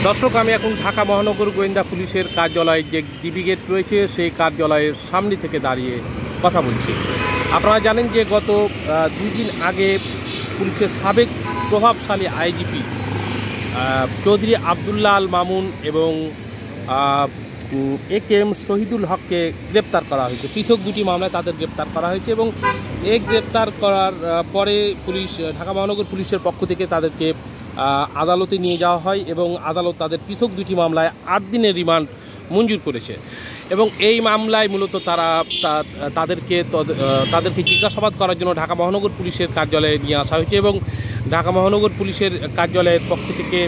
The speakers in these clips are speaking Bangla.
দর্শক, আমি এখন ঢাকা মহানগর গোয়েন্দা পুলিশের কার্যালয়ে যে ডিবি গেট রয়েছে সেই কার্যালয়ের সামনে থেকে দাঁড়িয়ে কথা বলছি। আপনারা জানেন যে গত 2 দিন আগে পুলিশের সাবেক প্রভাবশালী আইজিপি চৌধুরী আবদুল্লাহ আল মামুন এবং AKM শহীদুল হককে গ্রেপ্তার করা হয়েছে। পৃথক দুটি মামলায় তাদের গ্রেপ্তার করা হয়েছে এবং এই গ্রেপ্তার করার পরে পুলিশ, ঢাকা মহানগর পুলিশের পক্ষ থেকে তাদেরকে আদালতে নিয়ে যাওয়া হয় এবং আদালত তাদের পৃথক দুটি মামলায় 8 দিনের রিমান্ড মঞ্জুর করেছে। এবং এই মামলায় মূলত তাদেরকে জিজ্ঞাসাবাদ করার জন্য ঢাকা মহানগর পুলিশের কার্যালয়ে নিয়ে আসা হয়েছে এবং ঢাকা মহানগর পুলিশের কার্যালয়ের পক্ষ থেকে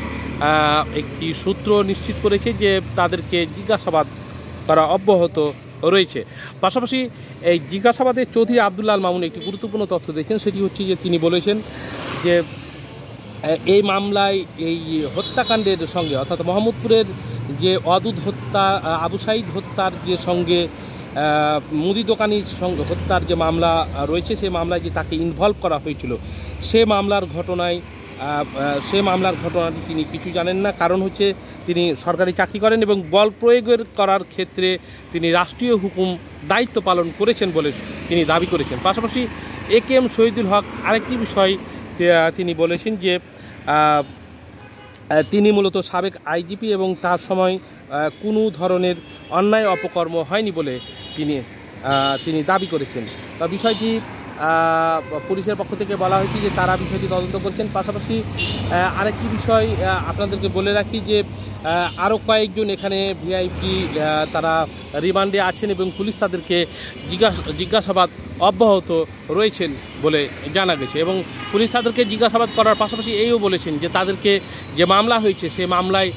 একটি সূত্র নিশ্চিত করেছে যে তাদেরকে জিজ্ঞাসাবাদ করা অব্যাহত রয়েছে। পাশাপাশি এই জিজ্ঞাসাবাদে চৌধুরী আবদুল্লাহ আল মামুন একটি গুরুত্বপূর্ণ তথ্য দিয়েছেন, সেটি হচ্ছে যে তিনি বলেছেন যে এই মামলায় এই হত্যাকাণ্ডের সঙ্গে, অর্থাৎ মোহাম্মদপুরের যে অদূত হত্যা, আবু সাঈদ হত্যার যে সঙ্গে মুদি দোকানির সঙ্গে হত্যার যে মামলা রয়েছে, সেই মামলায় যে তাকে ইনভলভ করা হয়েছিল, সে মামলার ঘটনাটি তিনি কিছু জানেন না। কারণ হচ্ছে তিনি সরকারি চাকরি করেন এবং বল প্রয়োগের করার ক্ষেত্রে তিনি রাষ্ট্রীয় হুকুম দায়িত্ব পালন করেছেন বলে তিনি দাবি করেছেন। পাশাপাশি AKM শহীদুল হক আরেকটি বিষয় তিনি বলেছেন যে তিনি মূলত সাবেক আইজিপি এবং তার সময় কোনো ধরনের অন্যায় অপকর্ম হয়নি বলে তিনি দাবি করেছেন। বিষয়টি পুলিশের পক্ষ থেকে বলা হয়েছে যে তারা বিষয়টি তদন্ত করছেন। পাশাপাশি আরেকটি বিষয় আপনাদেরকে বলে রাখি যে আরও কয়েকজন এখানে ভিআইপি তারা রিমান্ডে আছেন এবং পুলিশ তাদেরকে জিজ্ঞাসাবাদ অব্যাহত রয়েছেন বলে জানা গেছে। এবং পুলিশ তাদেরকে জিজ্ঞাসাবাদ করার পাশাপাশি এইও বলেছেন যে তাদেরকে যে মামলা হয়েছে সেই মামলায়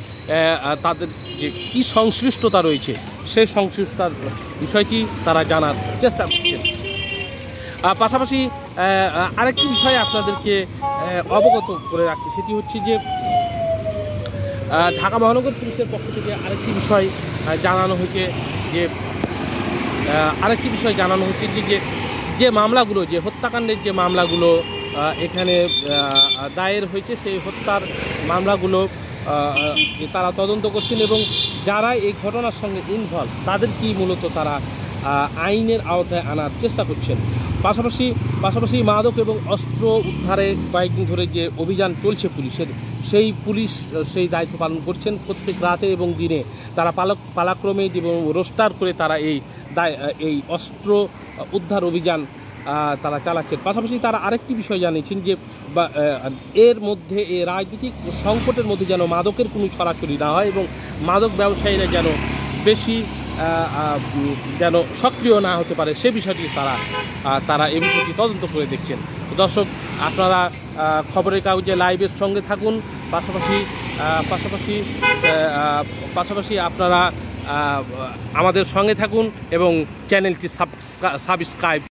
তাদের যে কী সংশ্লিষ্টতা রয়েছে সেই সংশ্লিষ্টতার বিষয়টি তারা জানার চেষ্টা করছেন। পাশাপাশি আরেকটি বিষয় আপনাদেরকে অবগত করে রাখি, সেটি হচ্ছে যে ঢাকা মহানগর পুলিশের পক্ষ থেকে আরেকটি বিষয় জানানো হয়েছে যে মামলাগুলো, যে হত্যাকাণ্ডের যে মামলাগুলো এখানে দায়ের হয়েছে, সেই হত্যার মামলাগুলো তারা তদন্ত করছেন এবং যারা এই ঘটনার সঙ্গে ইনভলভ তাদেরকেই মূলত তারা আইনের আওতায় আনার চেষ্টা করছেন। পাশাপাশি মাদক এবং অস্ত্র উদ্ধারে কয়েকদিন ধরে যে অভিযান চলছে পুলিশের, সেই দায়িত্ব পালন করছেন প্রত্যেক রাতে এবং দিনে। তারা পালাক্রমে এবং রোস্টার করে তারা এই অস্ত্র উদ্ধার অভিযান তারা চালাচ্ছেন। পাশাপাশি তারা আরেকটি বিষয় জানিয়েছেন যে এর মধ্যে এই রাজনৈতিক সংকটের মধ্যে যেন মাদকের কোনো ছড়াছড়ি না হয় এবং মাদক ব্যবসায়ীরা যেন বেশি সক্রিয় না হতে পারে, সে বিষয়টি তারা এই বিষয়টি তদন্ত করে দেখছেন। দর্শক, আপনারা খবরের কাগজে লাইভের সঙ্গে থাকুন, পাশাপাশি আপনারা আমাদের সঙ্গে থাকুন এবং চ্যানেলটি সাবস্ক্রাইব